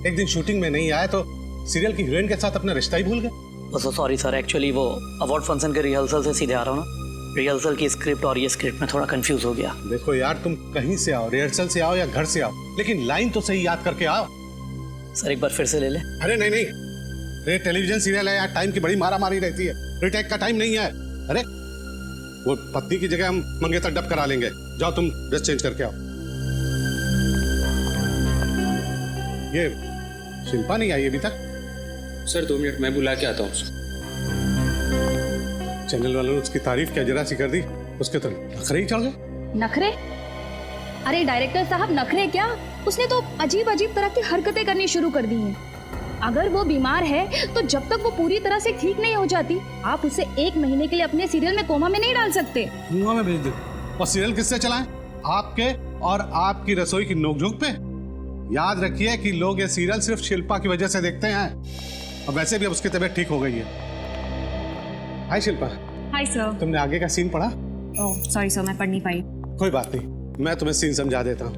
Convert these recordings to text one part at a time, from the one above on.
एक दिन शूटिंग में नहीं आए तो सीरियल की हीरोइन के साथ अपना रिश्ता ही भूल गए। सॉरी सर, एक्चुअली वो अवार्ड फंक्शन के रिहर्सल से सीधे आ रहा हूँ ना, रिहर्सल की स्क्रिप्ट और ये स्क्रिप्ट में थोड़ा कंफ्यूज हो गया। देखो यार, तुम कहीं से आओ, रिहर्सल से आओ या घर से आओ, लेकिन लाइन तो सही याद करके आओ। सर एक बार फिर से ले ले। अरे नहीं नहीं, ये टेलीविजन सीरियल है यार, टाइम की बड़ी मारा मारी रहती है, रिटेक का टाइम नहीं है। अरे वो पत्नी की जगह हम मंगेतर डब करा लेंगे। जाओ तुम ड्रेस चेंज करके आओ। ये शिल्पा नहीं आई अभी तक? सर 2 मिनट, मैं बुला के आता हूँ उसको। चैनल वालों ने उसकी तारीफ क्या जरा सी कर दी, उसके तो नखरे ही चढ़ गए। नखरे? अरे डायरेक्टर साहब, नखरे क्या, उसने तो अजीब अजीब तरह की हरकतें करनी शुरू कर दी हैं। अगर वो बीमार है तो जब तक वो पूरी तरह से ठीक नहीं हो जाती, आप उसे 1 महीने के लिए अपने सीरियल में कोमा में नहीं डाल सकते। कोमा में भेज दो। और सीरियल किससे चलाएं? आपके और आपकी रसोई की नोकझोंक पे। याद रखिए कि लोग ये सीरियल सिर्फ शिल्पा की वजह से देखते हैं, और वैसे भी अब उसकी तबीयत ठीक हो गई है। हाय शिल्पा। Hi sir. तुमने आगे का सीन पढ़ा? ओह सॉरी सर, मैं पढ़ नहीं पाई। कोई बात नहीं, मैं तुम्हें सीन समझा देता हूँ।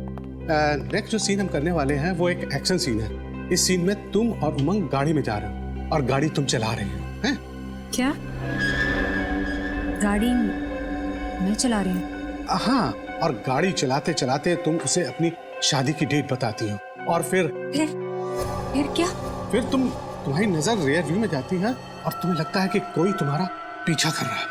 नेक्स्ट जो सीन हम करने वाले हैं वो एक एक्शन सीन है। इस सीन में तुम और उमंग गाड़ी में जा रहे हो और गाड़ी तुम चला रहे हो, हैं? क्या गाड़ी मैं चला रही हूँ? हाँ, और गाड़ी चलाते चलाते तुम उसे अपनी शादी की डेट बताती हो, और फिर क्या? फिर तुम्हारी नजर रियर व्यू में जाती है और तुम्हें लगता है कि कोई तुम्हारा पीछा कर रहा है।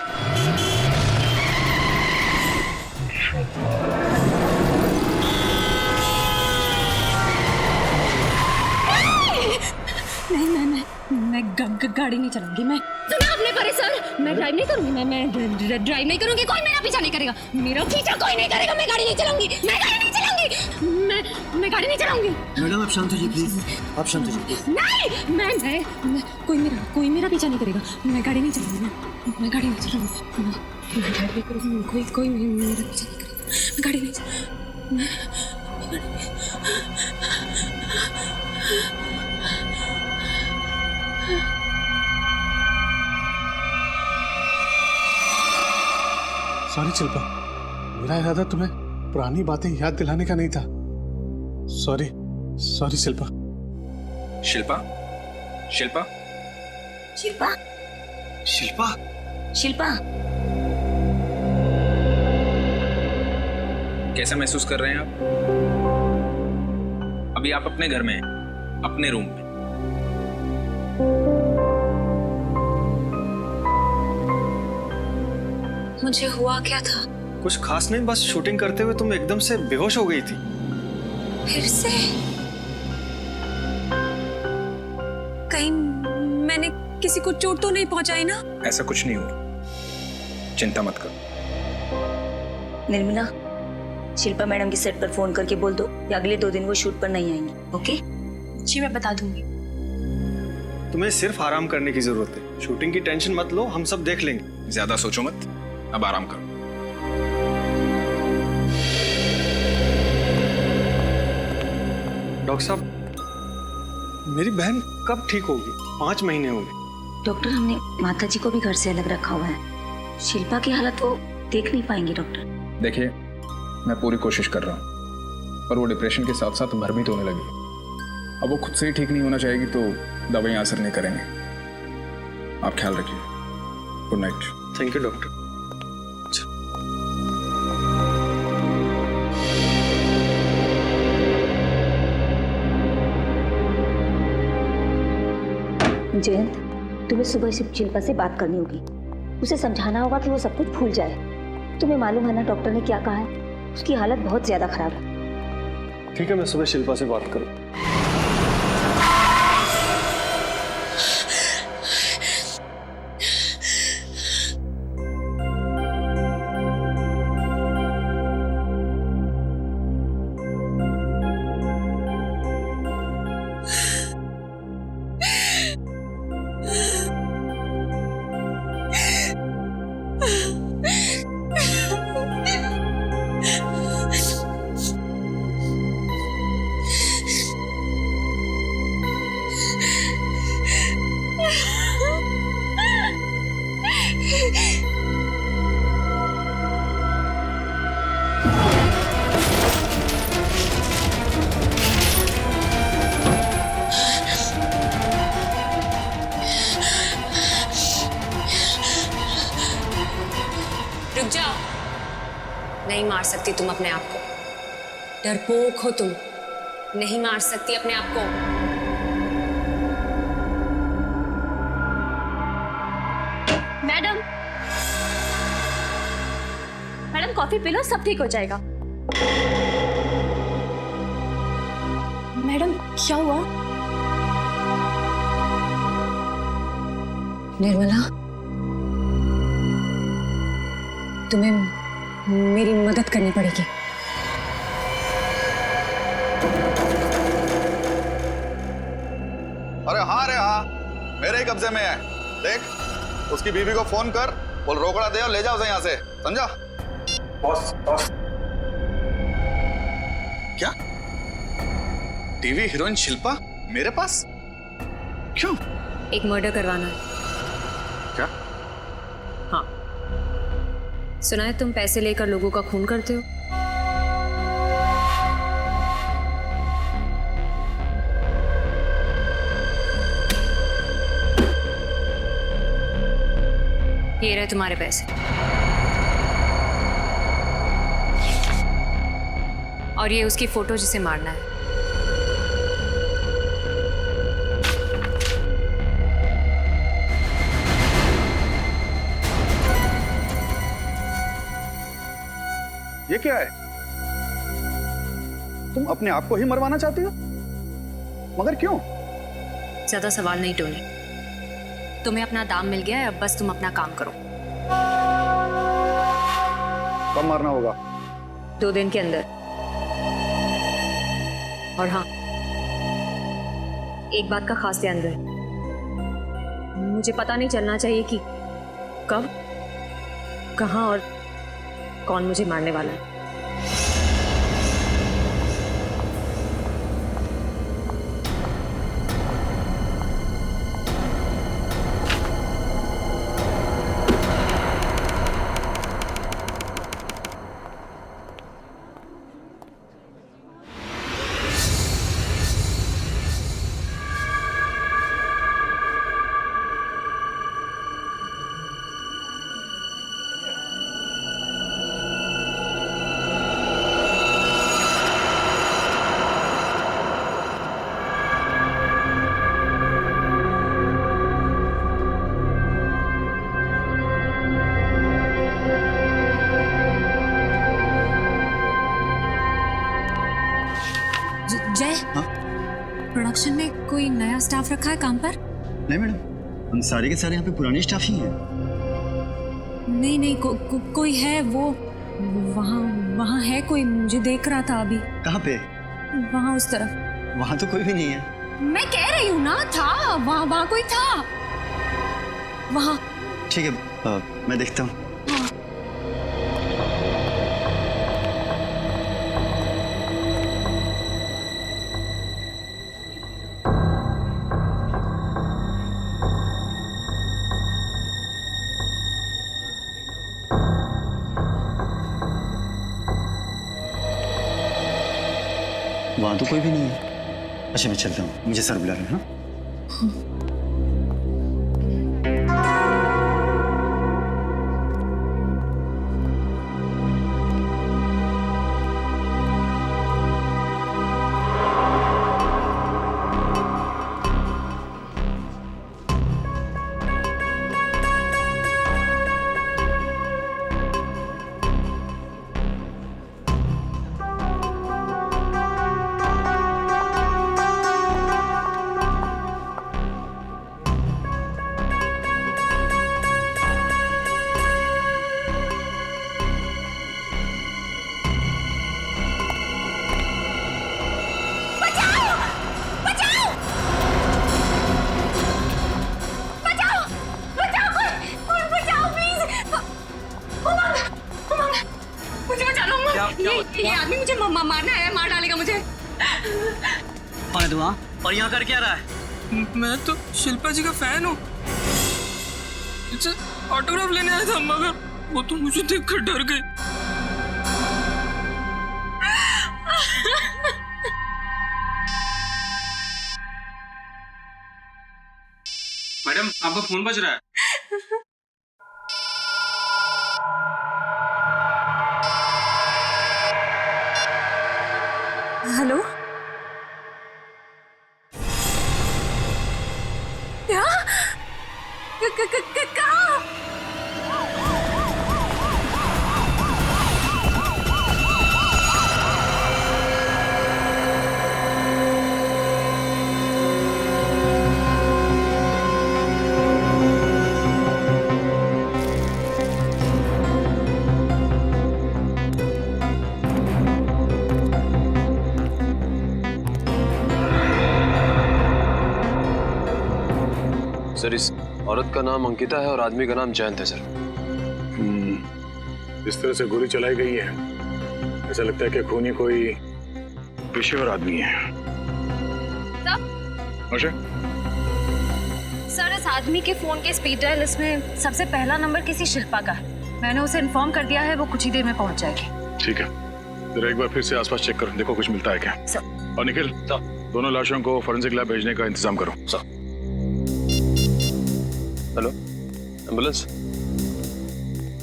मैं गाड़ी नहीं चलाऊंगी। मैं सुना आपने परेशान, मैं ड्राइव नहीं करूंगी, मैं ड्राइव नहीं करूंगी, कोई मेरा पीछा नहीं करेगा, मेरा पीछा कोई नहीं करेगा, मैं गाड़ी नहीं चलाऊंगी, मैं गाड़ी नहीं चलाऊंगी, मैं गाड़ी नहीं चलाऊंगी। मैडम आप शांत हो जाइए प्लीज, आप शांत हो जाइए। नहीं, मैं कोई मेरा पीछा नहीं करेगा, मैं गाड़ी नहीं चलाऊंगी, मैं गाड़ी नहीं चलाऊंगी, मैं ड्राइव नहीं करूंगी, कोई मेरा पीछा नहीं करेगा, मैं गाड़ी नहीं चलाऊंगी। सॉरी शिल्पा, मेरा इरादा तुम्हें पुरानी बातें याद दिलाने का नहीं था। सॉरी शिल्पा। शिल्पा, शिल्पा, शिल्पा, शिल्पा, शिल्पा। कैसा महसूस कर रहे हैं आप? अभी आप अपने घर में हैं, अपने रूम में। मुझे हुआ क्या था? कुछ खास नहीं, बस शूटिंग करते हुए तुम एकदम से बेहोश हो गई थी। फिर से? कहीं मैंने किसी को चोट तो नहीं पहुंचाई ना? ऐसा कुछ नहीं हुआ, चिंता मत करो। निर्मला, शिल्पा मैडम की सेट पर फोन करके बोल दो कि अगले 2 दिन वो शूट पर नहीं आएंगी। ओके? जी मैं बता दूंगी। तुम्हें सिर्फ आराम करने की जरूरत है, शूटिंग की टेंशन मत लो, हम सब देख लेंगे। ज्यादा सोचो मत, अब आराम करो। डॉक्टर साहब, मेरी बहन कब ठीक होगी? 5 महीने हो गए। डॉक्टर, हमने माता जी को भी घर से अलग रखा हुआ है, शिल्पा की हालत वो देख नहीं पाएंगे। डॉक्टर देखिए, मैं पूरी कोशिश कर रहा हूँ, पर वो डिप्रेशन के साथ साथ भ्रमित होने लगी। अब वो खुद से ही ठीक नहीं होना चाहेगी तो दवाइयाँ असर नहीं करेंगे। आप ख्याल रखिए। Good night. Thank you doctor. Jayant, तुम्हें सुबह से शिल्पा से बात करनी होगी, उसे समझाना होगा कि वो सब कुछ भूल जाए। तुम्हें मालूम है ना डॉक्टर ने क्या कहा है, उसकी हालत बहुत ज्यादा खराब है। ठीक है, मैं सुबह शिल्पा से बात करूँ। नहीं मार सकती तुम अपने आप को। डरपोक हो तुम, नहीं मार सकती अपने आप को। Madam, madam coffee P low, सब ठीक हो जाएगा। मैडम क्या हुआ? निर्मला, तुम्हें मेरी मदद करनी पड़ेगी। अरे हाँ, मेरे ही कब्जे में है। देख, उसकी बीवी को फोन कर, बोल रोकड़ा दे और ले जाओ उसे यहाँ से, समझा? बॉस क्या? टीवी हीरोइन शिल्पा मेरे पास? क्यों? एक मर्डर करवाना है। क्या? हाँ, सुना है तुम पैसे लेकर लोगों का खून करते हो। ये रहे तुम्हारे पैसे, और ये उसकी फोटो जिसे मारना है। ये क्या है? तुम अपने आप को ही मरवाना चाहती हो? मगर क्यों? ज्यादा सवाल नहीं टोनी, तुम्हें अपना दाम मिल गया है, अब बस तुम अपना काम करो। कब मारना होगा? 2 दिन के अंदर। और हाँ, एक बात का खास ध्यान रहे, मुझे पता नहीं चलना चाहिए कि कब, कहाँ और कौन मुझे मारने वाला है। जय, प्रोडक्शन में कोई नया स्टाफ रखा है काम पर? नहीं मैडम, हम सारे के सारे यहाँ पे पुराने स्टाफ ही हैं। नहीं, कोई है, वो वहाँ है कोई, मुझे देख रहा था अभी। कहाँ पे? वहाँ उस तरफ। वहाँ तो कोई भी नहीं है। मैं कह रही हूँ ना, था वहाँ कोई था वहाँ। ठीक है, मैं देखता हूँ। वहाँ तो कोई भी नहीं है। अच्छा मैं चलता हूँ, मुझे सर बुला रहे हैं। हाँ? ये आदमी मुझे मारना है, मार डालेगा मुझे। कौन है तू? और यहाँ कर क्या रहा है? मैं तो शिल्पा जी का फैन हूँ, इससे ऑटोग्राफ लेने आया था, मगर वो तो मुझे देखकर डर गई। मैडम आपका फोन बज रहा है। हेलो, क्या कहाँ? सर, इस औरत का नाम अंकिता है और आदमी का नाम जयंत है सर। इस तरह से गोली चलाई गई है, ऐसा लगता है कि खूनी कोई पेशेवर आदमी है। सर, इस आदमी के फोन के स्पीड डायल लिस्ट में सबसे पहला नंबर किसी शिल्पा का है। मैंने उसे इन्फॉर्म कर दिया है, वो कुछ ही देर में पहुंच जाएगी। ठीक है, जरा एक बार फिर से आसपास चेक करो, देखो कुछ मिलता है क्या। और निखिल, दोनों लाशों को फॉरेंसिक लैब भेजने का इंतजाम करो। Hello, ambulance.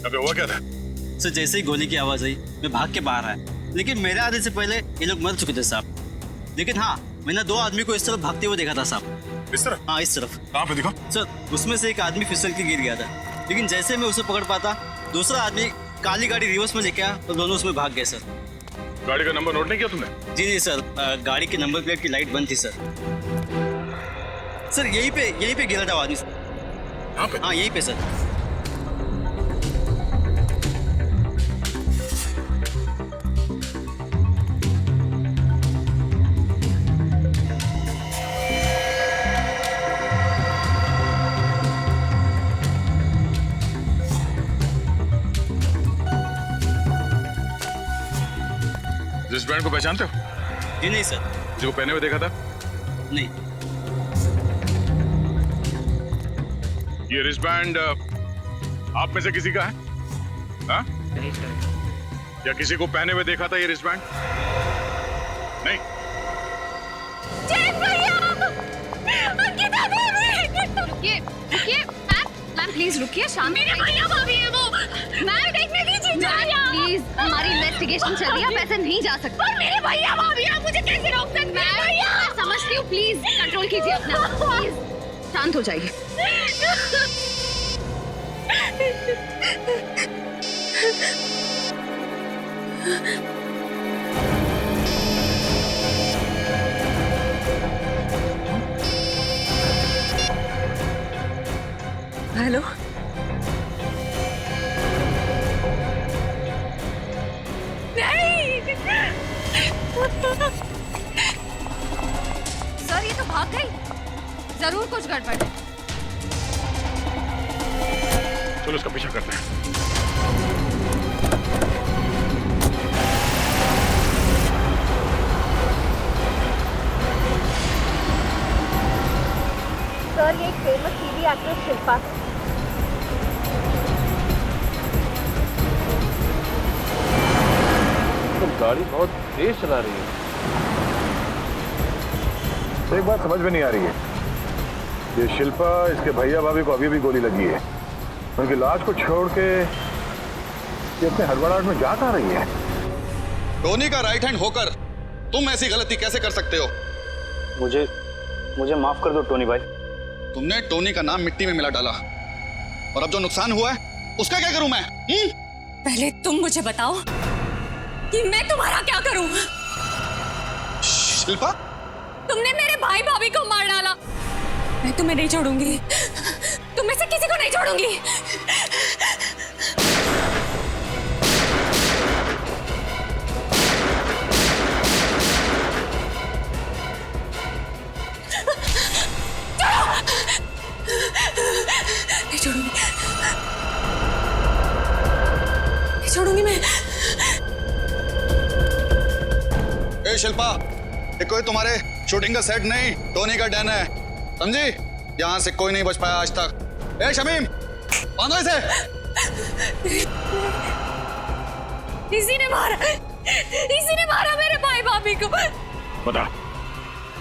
अबे हुआ क्या था? सर, जैसे ही गोली की आवाज आई मैं भाग के बाहर आया, लेकिन मेरे आने से पहले ये लोग मर चुके थे साहब। लेकिन हाँ, मैंने 2 आदमी को इस तरफ भागते हुए देखा था साहब। इस तरफ? हाँ, इस तरफ। कहाँ पे दिखा? सर, उसमें से एक आदमी फिसल के गिर गया था, लेकिन जैसे मैं उसे पकड़ पाता, दूसरा आदमी काली गाड़ी रिवर्स में लेके आया तो दोनों उसमें भाग गए सर। गाड़ी का नंबर नोट नहीं किया तुमने? जी नहीं सर, गाड़ी की नंबर प्लेट की लाइट बंद थी सर। सर, यहीं पे गिरा था वो आदमी। हाँ, यहीं पे सर। रिस्टबैंड को पहचानते हो? जी नहीं सर। जो पहने हुए देखा था? नहीं। ये रिस्टबैंड आप में से किसी का है? हाँ? नहीं सर। या किसी को पहने हुए देखा था ये रिस्टबैंड? नहीं। रुकिए मैम प्लीज रुकिए। शांत मेरे भैया भाभी है वो। मैम देखने दीजिए प्लीज, हमारी इन्वेस्टिगेशन चल रही है, आप ऐसे नहीं जा सकते। पर मेरे भैया भाभी है, मुझे कैसे रोक सकते हैं? मैं समझती हूँ, प्लीज कंट्रोल कीजिए अपना, प्लीज शांत हो जाइए। हेलो, सर ये तो भाग गई, जरूर कुछ गड़बड़ है। चलो इसका पीछा करते हैं। सर, ये एक फेमस टीवी एक्ट्रेस शिल्पा। तो गाड़ी बहुत तेज चला रही है। एक बात समझ में नहीं आ रही है, ये शिल्पा, इसके भैया भाभी को अभी भी गोली लगी है, उनकी लाश को छोड़ के ये अपने हड़बड़ाहट में जा कहाँ रही है? टोनी का राइट हैंड होकर तुम ऐसी गलती कैसे कर सकते हो? मुझे माफ कर दो टोनी भाई। तुमने टोनी का नाम मिट्टी में मिला डाला, और अब जो नुकसान हुआ है उसका क्या करूं मैं? पहले तुम मुझे बताओ कि मैं तुम्हारा क्या करूं? शिल्पा, तुमने मेरे भाई भाभी को मार डाला, मैं तुम्हें नहीं छोड़ूंगी, तुम में से किसी को नहीं छोड़ूंगी। नहीं छोड़ूंगी, नहीं छोड़ूंगी मैं। ए शिल्पा, ये कोई तुम्हारे शूटिंग का सेट नहीं, टोनी का डैन है, समझी? यहाँ से कोई नहीं बच पाया आज तक। ए शमीम, बांधो इसे। इसी ने मारा मेरे भाई भाभी को। बता,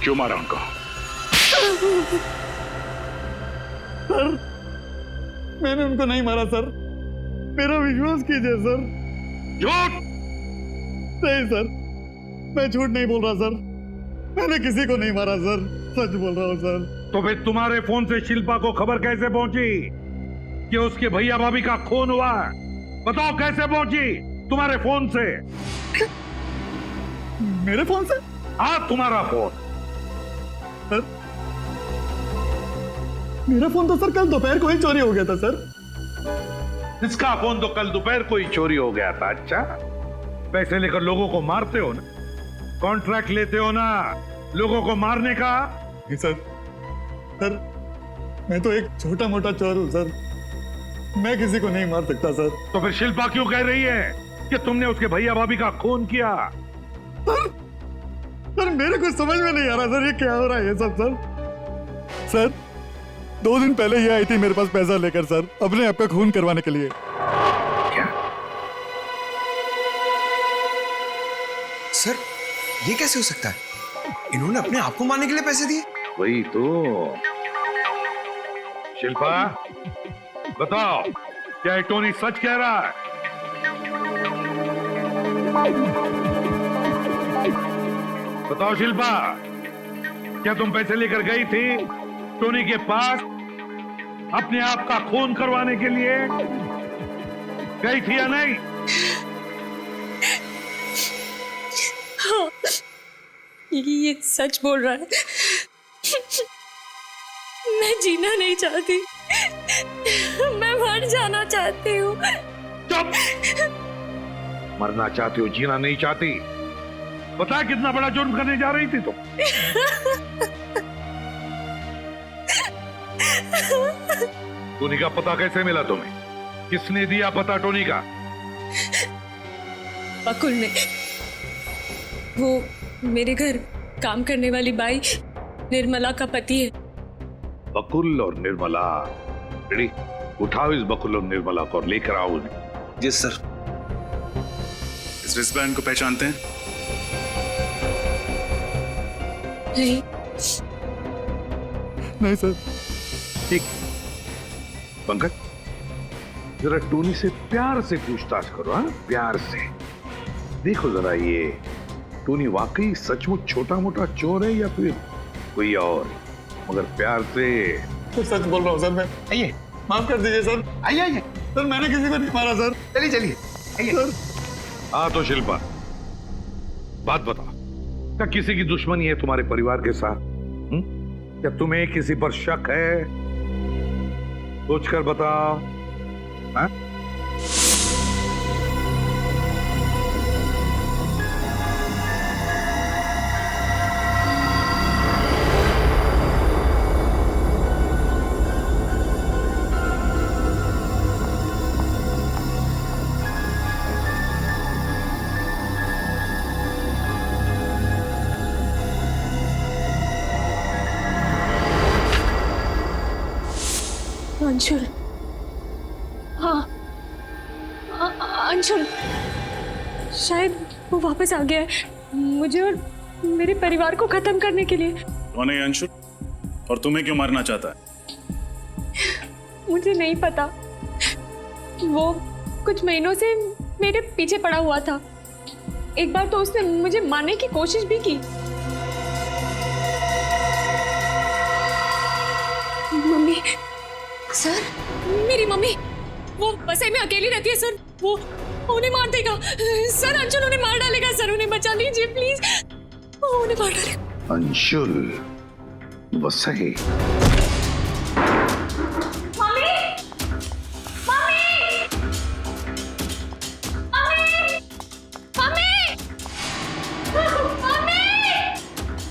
क्यों मारा उनको? सर, मैंने उनको नहीं मारा सर, मेरा विश्वास कीजिए सर। झूठ! नहीं सर, मैं झूठ नहीं बोल रहा सर, मैंने किसी को नहीं मारा सर, सच बोल रहा हूँ सर। तो फिर तुम्हारे फोन से शिल्पा को खबर कैसे पहुंची कि उसके भैया भाभी का खून हुआ? बताओ कैसे पहुंची तुम्हारे फोन से? मेरे फोन से? हाँ, तुम्हारा फोन। सर, मेरा फोन तो सर कल दोपहर को ही चोरी हो गया था सर। इसका फोन तो कल दोपहर को ही चोरी हो गया था। अच्छा, पैसे लेकर लोगों को मारते हो ना, कॉन्ट्रैक्ट लेते हो ना लोगों को मारने का? सर, सर मैं तो एक छोटा मोटा चोर हूं सर, मैं किसी को नहीं मार सकता सर। तो फिर शिल्पा क्यों कह रही है कि तुमने उसके भैया भाभी का खून किया? सर मेरे कुछ समझ में नहीं आ रहा सर, ये क्या हो रहा है ये सब सर। सर 2 दिन पहले ये आई थी मेरे पास पैसा लेकर सर, अपने आप का खून करवाने के लिए। क्या? सर ये कैसे हो सकता है? इन्होंने अपने आप को मारने के लिए पैसे दिए? वही तो। शिल्पा बताओ, क्या टोनी सच कह रहा है? बताओ शिल्पा, क्या तुम पैसे लेकर गई थी टोनी के पास अपने आप का खून करवाने के लिए? गई थी या नहीं? हाँ, ये सच बोल रहा है। मैं जीना नहीं चाहती, मैं मर जाना चाहती हूँ। चुप! मरना चाहती हो, जीना नहीं चाहती? पता है कितना बड़ा जुर्म करने जा रही थी तुम? टोनी का पता कैसे मिला तुम्हें? किसने दिया पता टोनी का? बकुल ने। वो मेरे घर काम करने वाली बाई निर्मला का पति है। बकुल और निर्मला? रेडी, उठाओ इस बकुल और निर्मला को और लेकर आओ उन्हें। जी सर। इस रिस्टबैंड को पहचानते हैं? नहीं। नहीं सर। ठीक, पंकज जरा टोनी से प्यार से पूछताछ करो। हाँ, प्यार से देखो जरा, ये टोनी वाकई सचमुच छोटा मोटा चोर है या फिर कोई और? मगर प्यार से। तो सच बोल रहा हूँ सर मैं। आइए, माफ कर दीजिए सर। आइए आइए सर, मैंने किसी को नहीं मारा सर। चलिए चलिए आइए। हाँ तो शिल्पा, बात बताओ, क्या किसी की दुश्मनी है तुम्हारे परिवार के साथ? क्या तुम्हें किसी पर शक है? सोचकर बताओ। हाँ? अंशुल, हाँ अंशुल, शायद वो वापस आ गया है मुझे और मेरे परिवार को खत्म करने के लिए। कौन है अंशुल और तुम्हें क्यों मारना चाहता है? मुझे नहीं पता, वो कुछ महीनों से मेरे पीछे पड़ा हुआ था। एक बार तो उसने मुझे मारने की कोशिश भी की। मम्मी, सर, मेरी मम्मी वो बसे में अकेली रहती है सर, वो उन्हें मार देगा सर। अंशुल उन्हें मार डालेगा सर, उन्हें बचा लीजिए प्लीज, वो उन्हें मार डालेगा। अंशुल वसई?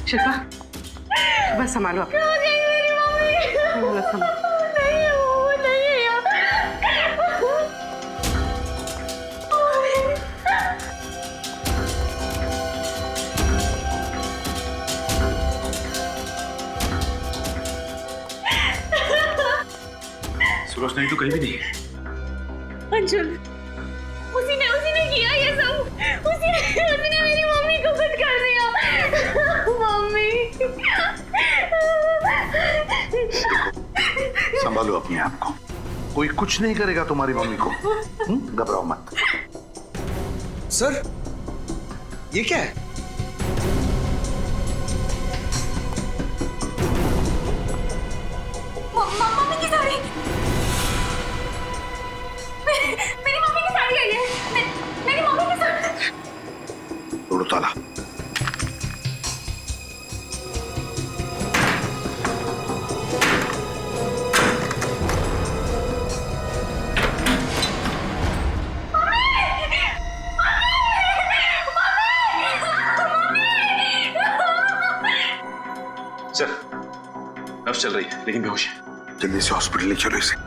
शिल्पा, बस संभालो आप। सूरज नहीं तो कहीं भी नहीं है। अंशुल, उसी ने किया ये सब, उसी ने मेरी मम्मी को कुछ कर दिया। मम्मी, संभालो अपने आप को, कोई कुछ नहीं करेगा तुम्हारी मम्मी को। घबराओ मत। सर, ये क्या है? मेरी मम्मी की साड़ी आई है। मेरी मम्मी की साड़ी। तोड़ो ताला। सर, नर्स चल रही है लेकिन बेहोश है। जल्दी से हॉस्पिटल ले चलो इसे।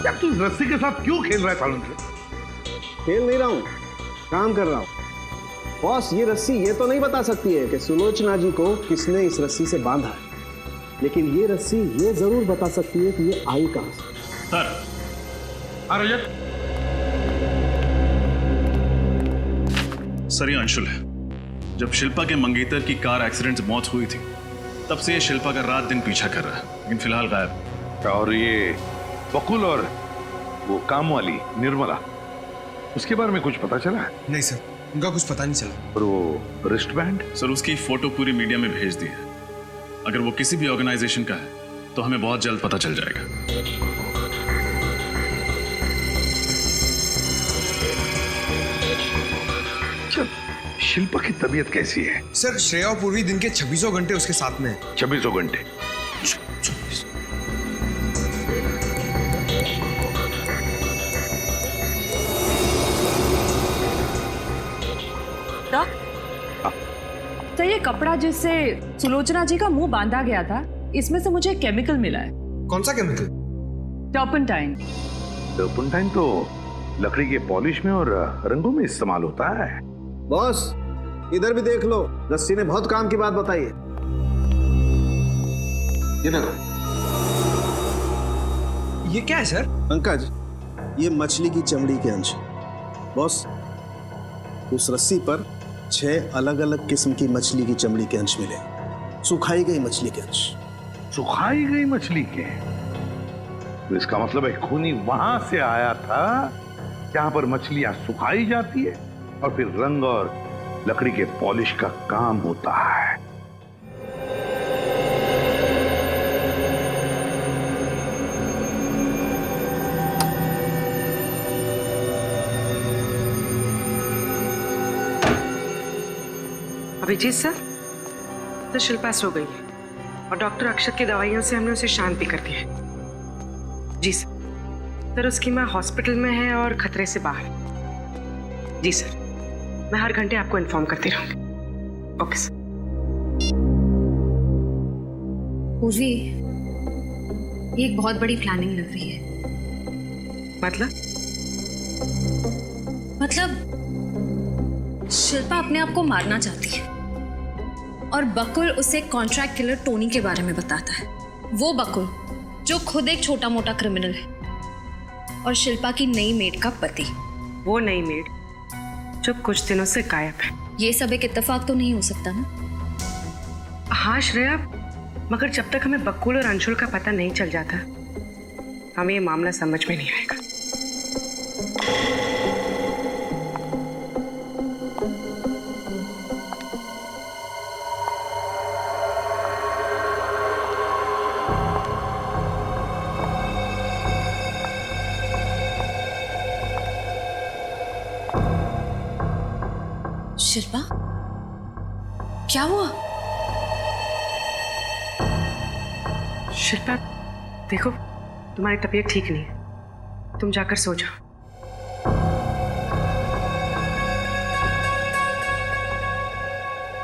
यार तू इस रस्सी के साथ क्यों खेल रहा है सालन से? खेल नहीं रहा हूँ, काम कर रहा हूँ। बॉस, ये रस्सी ये तो नहीं बता सकती है कि सुलोचना जी को किसने इस रस्सी से बांधा है, लेकिन ये रस्सी ये जरूर बता सकती है कि ये आई कहां से। सर, रजत। सर, ये अंशुल है। जब शिल्पा के मंगेतर की कार एक्सीडेंट से मौत हुई थी, तब से ये शिल्पा का रात दिन पीछा कर रहा है, लेकिन फिलहाल गायब। और ये बकुल और वो काम वाली निर्मला, उसके बारे में कुछ पता चला? नहीं सर, उनका कुछ पता नहीं चला। और वो रिस्ट बैंड? सर, उसकी फोटो पूरी मीडिया में भेज दी है। अगर वो किसी भी ऑर्गेनाइजेशन का है तो हमें बहुत जल्द पता चल जाएगा। शिल्पा की तबीयत कैसी है? सर, श्रेया और पूर्वी दिन के 26 घंटे उसके साथ में है। 26 घंटे? तो ये कपड़ा जिससे सुलोचना जी का मुंह बांधा गया था, इसमें से मुझे केमिकल मिला है। कौन सा केमिकल? टर्पेंटाइन। टर्पेंटाइन तो लकड़ी के पॉलिश में और रंगों में इस्तेमाल होता है। बॉस, इधर भी देख लो, रस्सी ने बहुत काम की बात बताई है। ये देखो। ये क्या है सर? पंकज, ये मछली की चमड़ी के अंश। बॉस, उस रस्सी पर 6 अलग अलग किस्म की मछली की चमड़ी के अंश मिले, सुखाई गई मछली के अंश। सुखाई गई मछली के? तो इसका मतलब है खूनी वहां से आया था जहां पर मछलियां सुखाई जाती है और फिर रंग और लकड़ी के पॉलिश का काम होता है। अभिजीत सर, तो शिल्पा सो गई है और डॉक्टर अक्षत की दवाइयों से हमने उसे शांत भी कर दिया है। जी सर, उसकी माँ हॉस्पिटल में है और खतरे से बाहर। जी सर, मैं हर घंटे आपको इन्फॉर्म करती रहूंगी। Okay sir. पूर्वी, ये एक बहुत बड़ी प्लानिंग लग रही है। मतलब शिल्पा अपने आप को मारना चाहती है और बकुल उसे कॉन्ट्रैक्ट किलर टोनी के बारे में बताता है। वो बकुल जो खुद एक छोटा मोटा क्रिमिनल है और शिल्पा की नई मेड का पति। वो नई मेड जो कुछ दिनों से गायब है। ये सब एक इत्तेफाक तो नहीं हो सकता ना? हाँ श्रेया, मगर जब तक हमें बकुल और अंशुल का पता नहीं चल जाता, हमें ये मामला समझ में नहीं आएगा। शिल्पा, क्या हुआ? शिल्पा, देखो तुम्हारी तबीयत ठीक नहीं है, तुम जाकर सो जाओ।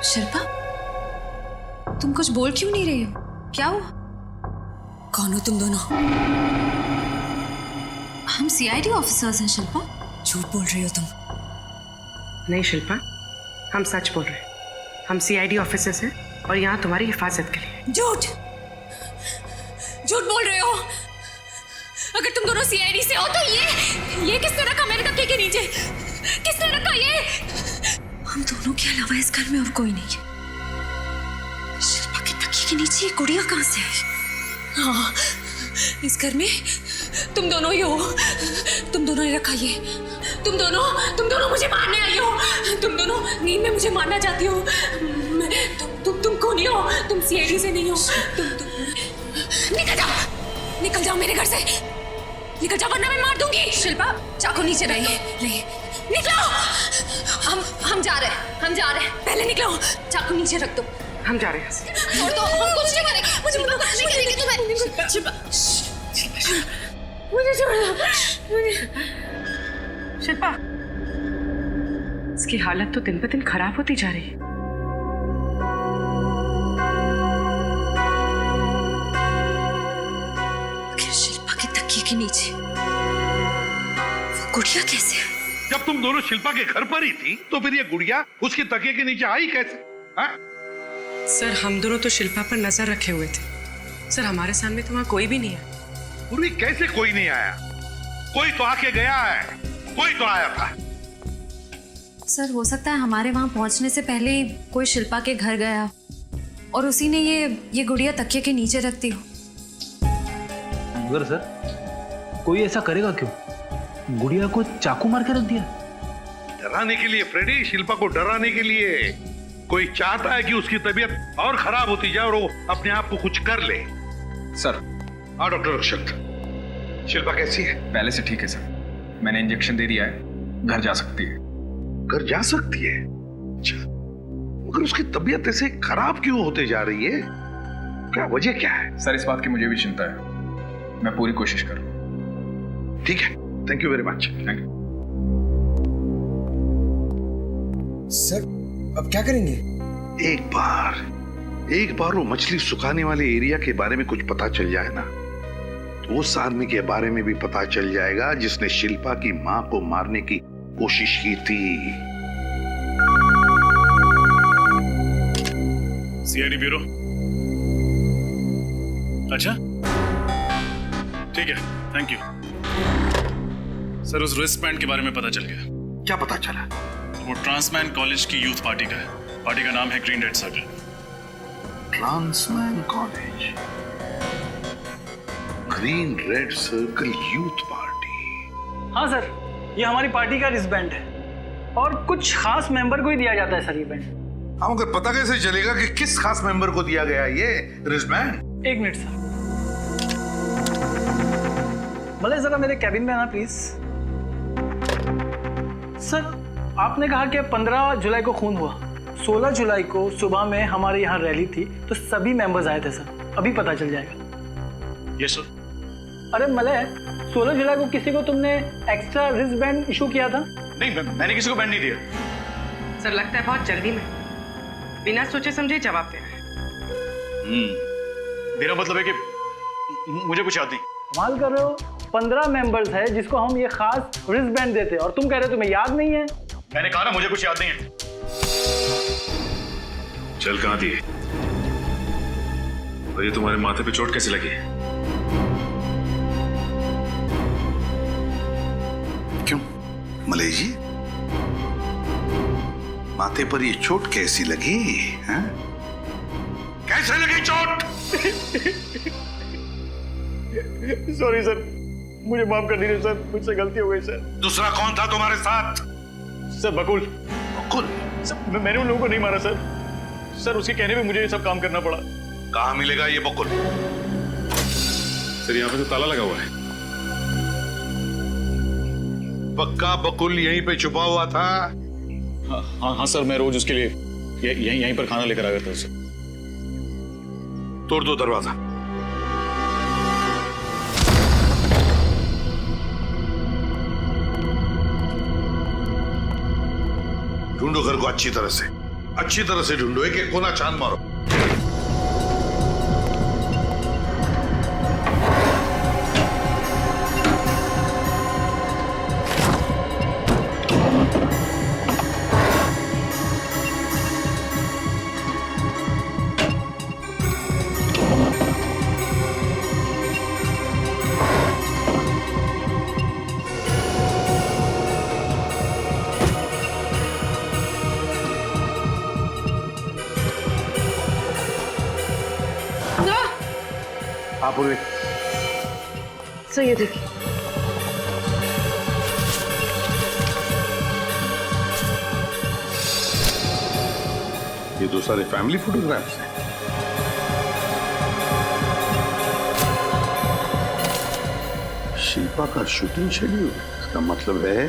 शिल्पा, तुम कुछ बोल क्यों नहीं रही हो? क्या हुआ? कौन हो तुम दोनों? हम सीआईडी ऑफिसर्स हैं शिल्पा। झूठ बोल रही हो तुम। नहीं शिल्पा, हम सच बोल रहे हैं। हम सीआईडी ऑफिसर्स हैं और यहाँ तुम्हारी हिफाजत के लिए। झूठ, झूठ बोल रहे हो। अगर तुम दोनों सीआईडी से हो तो ये किसने रखा मेरे तकिए के नीचे? किसने रखा ये? हम दोनों के अलावा इस घर में और कोई नहीं है। शिल्पा के तकिए के नीचे ये गुड़िया कहाँ से आई? हाँ, इस घर में तुम दोनों ही हो। तुम दोनों ने रखा ये। तुम दोनों मुझे मारने आई हो। तुम दोनों नींद में मुझे मारना चाहती हो। तुम खूनी हो। तुम सीआईडी से नहीं हो। तुम निकल जाओ मेरे घर से। निकल जाओ वरना मैं मार दूंगी। शिल्पा चाकू नीचे रहिए। ले निकलो। हम जा रहे हैं। पहले निकलो। चाकू नीचे रख दो। हम जा रहे हैं। और तो हम कुछ नहीं करेंगे। मुझे नहीं करेंगे तुम्हें। शिल्पा मुझे छोड़ दो। शिल्पा, इसकी हालत तो दिन ब दिन खराब होती जा रही है। शिल्पा के तकिए के नीचे वो गुड़िया कैसे है? जब तुम दोनों शिल्पा के घर पर ही थी तो फिर ये गुड़िया उसके तकिए के नीचे आई कैसे? हाँ? सर, हम दोनों तो शिल्पा पर नजर रखे हुए थे। सर, हमारे सामने तो वहां कोई भी नहीं आया। पूर्वी, कैसे कोई नहीं आया? कोई तो आके गया है। कोई तो आया था। सर, हो सकता है हमारे वहां पहुंचने से पहले कोई शिल्पा के घर गया और उसी ने ये गुड़िया तकिए के नीचे रखती हो। मगर सर, कोई ऐसा करेगा क्यों? गुड़िया को चाकू मार के रख दिया। डराने के लिए फ्रेडी, शिल्पा को डराने के लिए। कोई चाहता है कि उसकी तबीयत और खराब होती जाए और वो अपने आप को कुछ कर ले। सर। हाँ डॉक्टर अक्षत, शिल्पा कैसी है? पहले से ठीक है सर। मैंने इंजेक्शन दे दिया है, घर जा सकती है। घर जा सकती है? अच्छा, मगर उसकी तबीयत ऐसे खराब क्यों होते जा रही है? क्या वजह क्या है? सर, इस बात की मुझे भी चिंता है। मैं पूरी कोशिश कर रहा हूं। ठीक है, thank you very much. Thank you sir. अब क्या करेंगे? एक बार वो मछली सुखाने वाले एरिया के बारे में कुछ पता चल जाए ना, तो उस आदमी के बारे में भी पता चल जाएगा जिसने शिल्पा की मां को मारने की कोशिश की थी। CID bureau. अच्छा, ठीक है, थैंक यू। सर, उस रिस्ट बैंड के बारे में पता चल गया। क्या पता चला? वो ट्रांसमैन कॉलेज की यूथ पार्टी का है। पार्टी का नाम है green red circle. Transman college, green red circle youth party. हाँ सर, ये हमारी पार्टी का रिस्टबैंड है और कुछ खास मेंबर को ही दिया जाता है सर ये बैंड। हाँ, मगर पता कैसे चलेगा कि किस खास मेंबर को दिया गया ये रिस्टबैंड? एक मिनट सर। भले जरा मेरे कैबिन में आना प्लीज। सर, आपने कहा कि 15 जुलाई को खून हुआ। 16 जुलाई को सुबह में हमारे यहाँ रैली थी तो सभी मेंबर्स आए थे सर। अभी पता चल जाएगा। Yes sir. अरे मलय, 16 जुलाई को किसी को तुमने एक्स्ट्रा रिस्ट बैंड इशू किया था? नहीं, मैंने किसी को बैंड नहीं दिया। सर, लगता है बहुत जल्दी में बिना सोचे समझे जवाब दे रहे हैं। मेरा मतलब है कि मुझे कुछ याद नहीं। कमाल कर रहे हो, 15 मेंबर्स है जिसको हम ये खास रिस्ट बैंड देते और तुम कह रहे हो तुम्हें याद नहीं है। मैंने कहा ना मुझे कुछ याद नहीं है। चल कहां थी? और ये तुम्हारे माथे पे चोट कैसे लगी? क्यों मलय जी, माथे पर ये चोट कैसी लगी? हैं? कैसे लगी चोट? सॉरी सर, मुझे माफ कर दीजिए सर, मुझसे गलती हो गई सर। दूसरा कौन था तुम्हारे साथ? सर, बकुल। बकुल? सर, मैंने उन लोगों को नहीं मारा सर। सर, उसके कहने पे मुझे ये सब काम करना पड़ा। कहाँ मिलेगा ये बकुल? सर, यहाँ पे तो ताला लगा हुआ है। पक्का बकुल यहीं पे छुपा हुआ था? हाँ सर, मैं रोज उसके लिए यहीं पर खाना लेकर आ गया था उसे। तोड़ दो दरवाजा। ढूंढो घर को अच्छी तरह से ढूंढो, एक एक कोना छान मारो। आप उन्हें सर ये देखिए। ये तो सारे फैमिली फोटोग्राफ्स हैं। शिल्पा का शूटिंग शेड्यूल, इसका मतलब है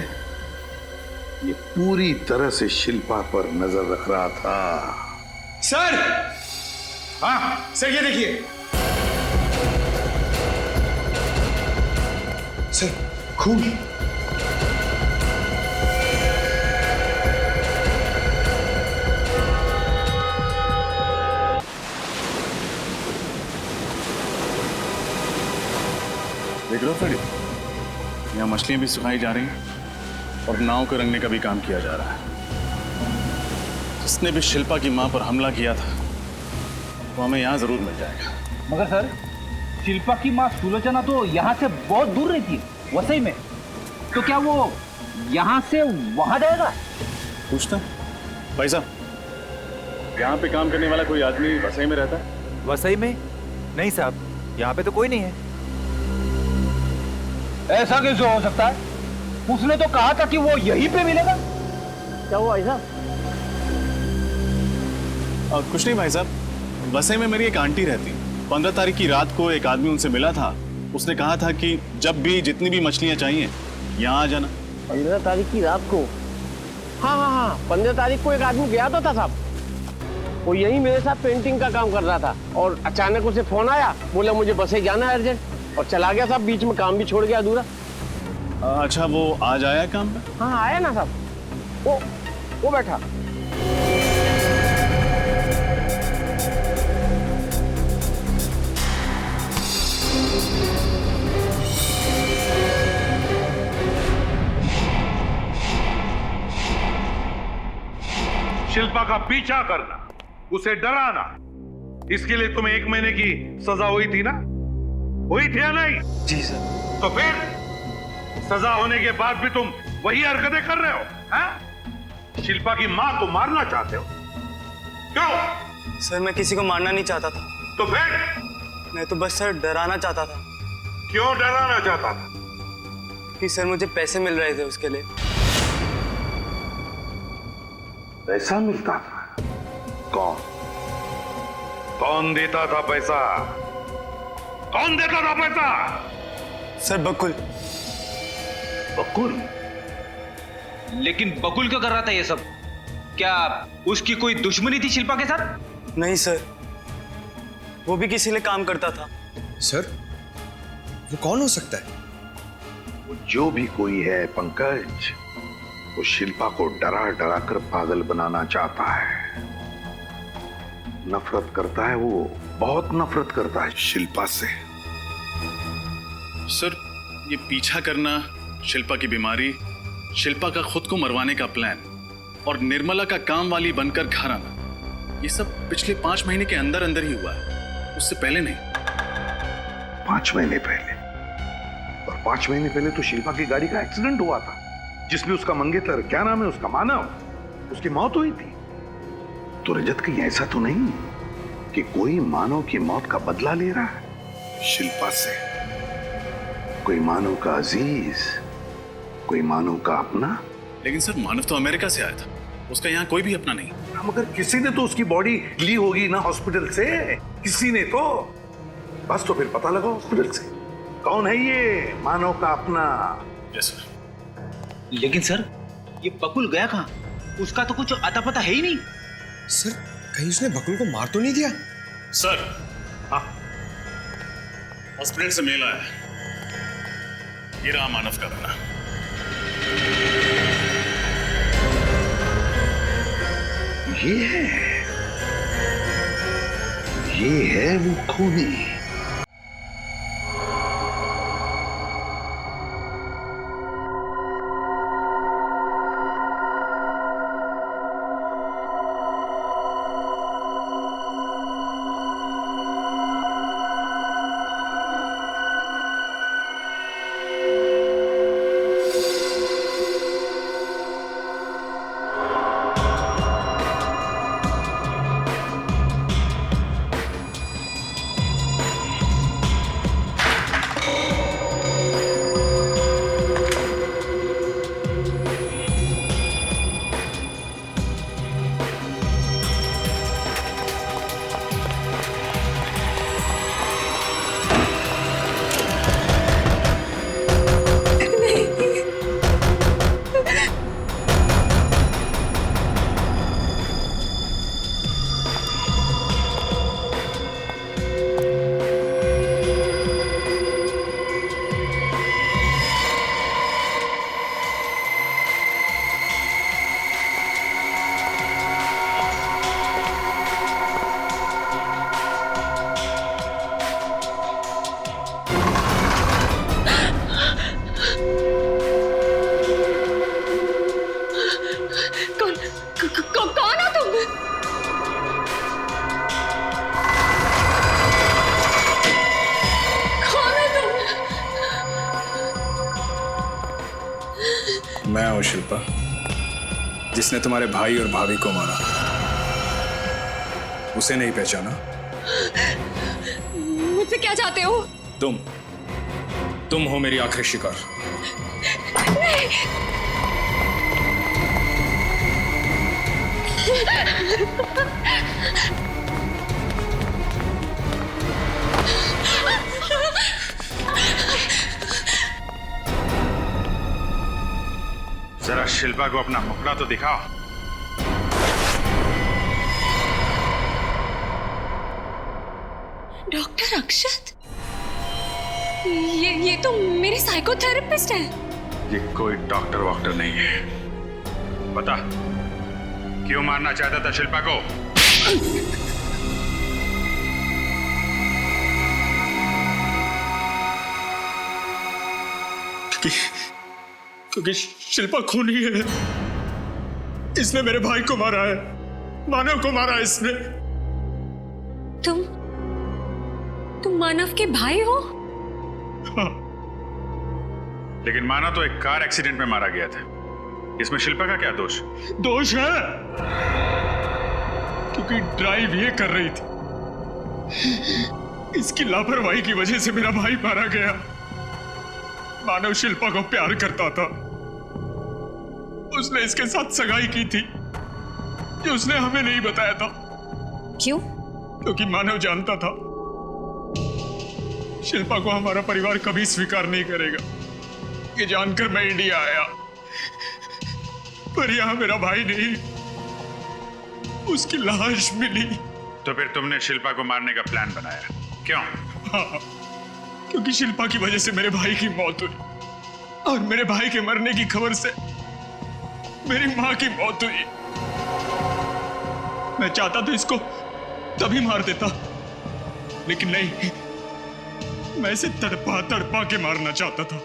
ये पूरी तरह से शिल्पा पर नजर रख रहा था। सर, हाँ सर ये देखिए। सर खून। देख लो सर, यहाँ मछलियां भी सुखाई जा रही हैं और नाव को रंगने का भी काम किया जा रहा है। जिसने भी शिल्पा की मां पर हमला किया था वो हमें यहाँ जरूर मिल जाएगा। मगर सर, शिल्पा की माँ सुलोचना तो यहाँ से बहुत दूर रहती है, वसई में। तो क्या वो यहाँ से वहां जाएगा? पूछता भाई साहब, यहाँ पे काम करने वाला कोई आदमी वसई में रहता है? वसई में? नहीं साहब, यहाँ पे तो कोई नहीं है। ऐसा कैसे हो सकता है? उसने तो कहा था कि वो यहीं पे मिलेगा। क्या हुआ ऐसा? कुछ नहीं भाई साहब, वसई में मेरी एक आंटी रहती। 15 तारीख की रात को एक आदमी उनसे मिला था। उसने कहा था कि जब भी जितनी भी मछलियां चाहिए यहाँ आ जाना। 15 तारीख की रात को? हाँ, 15 तारीख को एक आदमी गया तो था साहब। वो यही मेरे साथ पेंटिंग का काम कर रहा था और अचानक उसे फोन आया, बोला मुझे बसे जाना है अर्जेंट, और चला गया साहब। बीच में काम भी छोड़ गया अधूरा। अच्छा, वो आज आया काम पे? हाँ आया ना साहब, वो बैठा। शिल्पा का पीछा करना, उसे डराना, इसके लिए तुम्हें 1 महीने की सजा हुई थी ना? हुई थी या नहीं? जी सर। तो फिर सजा होने के बाद भी तुम वही हरकतें कर रहे हो? हाँ? शिल्पा की मां को मारना चाहते हो? क्यों? सर मैं किसी को मारना नहीं चाहता था। तो फिर? मैं तो बस सर डराना चाहता था। क्यों डराना चाहता था? कि सर मुझे पैसे मिल रहे थे उसके लिए। पैसा मिलता था? कौन देता था पैसा? कौन देता था पैसा? सर बकुल। बकुल? लेकिन बकुल क्यों कर रहा था ये सब? क्या उसकी कोई दुश्मनी थी शिल्पा के साथ? नहीं सर, वो भी किसी लिए काम करता था। सर वो कौन हो सकता है? वो जो भी कोई है पंकज, वो शिल्पा को डरा डरा कर पागल बनाना चाहता है। नफरत करता है, वो बहुत नफरत करता है शिल्पा से। सर ये पीछा करना, शिल्पा की बीमारी, शिल्पा का खुद को मरवाने का प्लान और निर्मला का काम वाली बनकर घर आना, ये सब पिछले 5 महीने के अंदर अंदर ही हुआ है, उससे पहले नहीं। 5 महीने पहले? और 5 महीने पहले तो शिल्पा की गाड़ी का एक्सीडेंट हुआ था, जिसमें उसका मंगेतर, क्या नाम है उसका, मानव, उसकी मौत हुई थी। तो रजत कहीं ऐसा तो नहीं कि कोई मानव की मौत का बदला ले रहा है शिल्पा से? कोई मानव का अजीज, कोई मानव का अपना? लेकिन सर मानव तो अमेरिका से आया था, उसका यहाँ कोई भी अपना नहीं। मगर किसी ने तो उसकी बॉडी ली होगी ना हॉस्पिटल से, किसी ने तो। बस तो फिर पता लगा हॉस्पिटल से कौन है ये मानव का अपना। Yes sir. लेकिन सर ये बकुल गया कहाँ? उसका तो कुछ अता पता है ही नहीं। सर कहीं उसने बकुल को मार तो नहीं दिया? सर हाँ, हॉस्पिटल से मेल आया, ये रहा मानव का अपना। ये है वो खूनी। वो शिल्पा जिसने तुम्हारे भाई और भाभी को मारा? उसे नहीं पहचाना? मुझसे क्या चाहते हो? तुम हो मेरी आखिरी शिकार। जरा शिल्पा को अपना मुखड़ा तो दिखाओ। डॉक्टर अक्षत, ये तो मेरे साइकोथेरेपिस्ट हैं। ये कोई डॉक्टर वॉक्टर नहीं है। बता, क्यों मारना चाहता था शिल्पा को? क्योंकि शिल्पा खूनी है। इसने मेरे भाई को मारा है, मानव को मारा है इसने। तुम मानव के भाई हो? हाँ। लेकिन मानव तो एक कार एक्सीडेंट में मारा गया था। इसमें शिल्पा का क्या दोष? दोष है क्योंकि ड्राइव ये कर रही थी। इसकी लापरवाही की वजह से मेरा भाई मारा गया। मानव शिल्पा को प्यार करता था। उसने इसके साथ सगाई की थी जो उसने हमें नहीं बताया था। क्यों? क्योंकि मानव जानता था शिल्पा को हमारा परिवार कभी स्वीकार नहीं करेगा। ये जानकर मैं इंडिया आया, पर यहां मेरा भाई नहीं, उसकी लाश मिली। तो फिर तुमने शिल्पा को मारने का प्लान बनाया, क्यों? हाँ, क्योंकि शिल्पा की वजह से मेरे भाई की मौत हुई और मेरे भाई के मरने की खबर से मेरी मां की मौत हुई। मैं चाहता तो इसको तभी मार देता, लेकिन नहीं, मैं इसे तड़पा तड़पा के मारना चाहता था।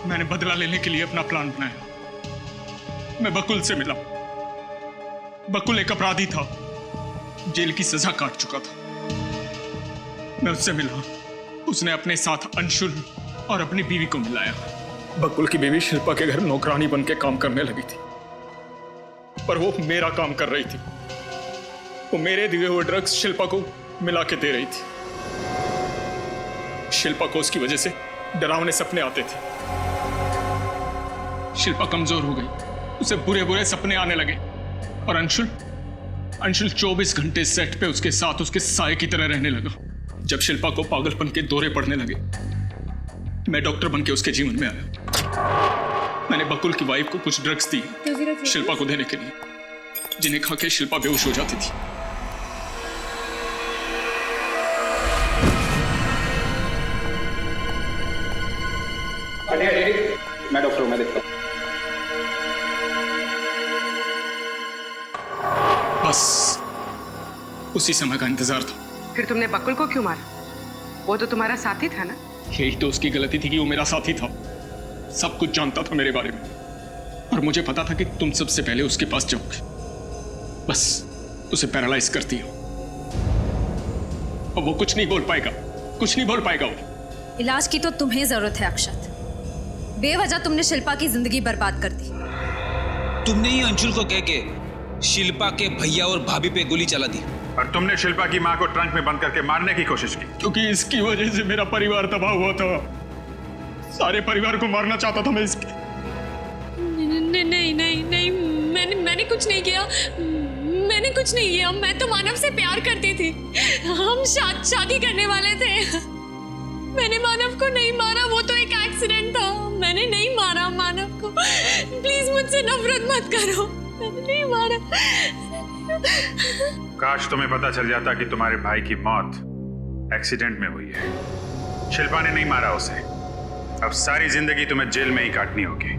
मैंने बदला लेने के लिए अपना प्लान बनाया। मैं बकुल से मिला। बकुल एक अपराधी था, जेल की सजा काट चुका था। मैं उससे मिला। उसने अपने साथ अंशुल और अपनी बीवी को मिलाया। बकुल की बीवी शिल्पा के घर नौकरानी बन के काम करने लगी थी, पर वो मेरा काम कर रही थी। वो मेरे दिए हुए ड्रग्स शिल्पा को मिला के दे रही थी। शिल्पा को उसकी वजह से डरावने सपने आते थे। शिल्पा कमजोर हो गई, उसे बुरे बुरे सपने आने लगे। और अंशुल 24 घंटे सेट पे उसके साथ उसके साए की तरह रहने लगा। जब शिल्पा को पागलपन के दौरे पड़ने लगे, मैं डॉक्टर बन के उसके जीवन में आया। मैंने बकुल की वाइफ को कुछ ड्रग्स दी शिल्पा को देने के लिए, जिन्हें खा के शिल्पा बेहोश हो जाती थी। मैं डॉक्टर हूं, मैं देखता हूं। बस उसी समय का इंतजार था। फिर तुमने बकुल को क्यों मारा? वो तो तुम्हारा साथी था ना? यही तो उसकी गलती थी कि वो मेरा साथी था। सब कुछ जानता था मेरे बारे में, और मुझे पता था कि तुम सबसे पहले उसके पास जाओगे। बस उसे पैरालाइज करती हो, और वो कुछ नहीं बोल पाएगा, कुछ नहीं बोल पाएगा वो। इलाज की तो तुम्हें जरूरत है अक्षत। बेवजह तुमने शिल्पा की जिंदगी बर्बाद कर दी। तुमने ही अंशुल को कह के शिल्पा के भैया और भाभी पे गोली चला दी। और तुमने शिल्पा की मां को ट्रंक में बंद करके मारने की कोशिश की, क्योंकि इसकी वजह से मेरा परिवार तबाह हुआ था। सारे परिवार को मारना चाहता था मैं इसके। नहीं, मैंने कुछ नहीं किया। मैंने कुछ नहीं किया। मैं तो मानव से प्यार करती थी। हम शादी करने वाले थे। मैंने मानव को नहीं मारा, वो तो एक एक्सीडेंट था। मैंने नहीं मारा मानव को। प्लीज मुझसे नफरत मत करो। मैंने नहीं मारा। काश तुम्हें पता चल जाता कि तुम्हारे भाई की मौत एक्सीडेंट में हुई है। शिल्पा ने नहीं मारा उसे। अब सारी जिंदगी तुम्हें जेल में ही काटनी होगी।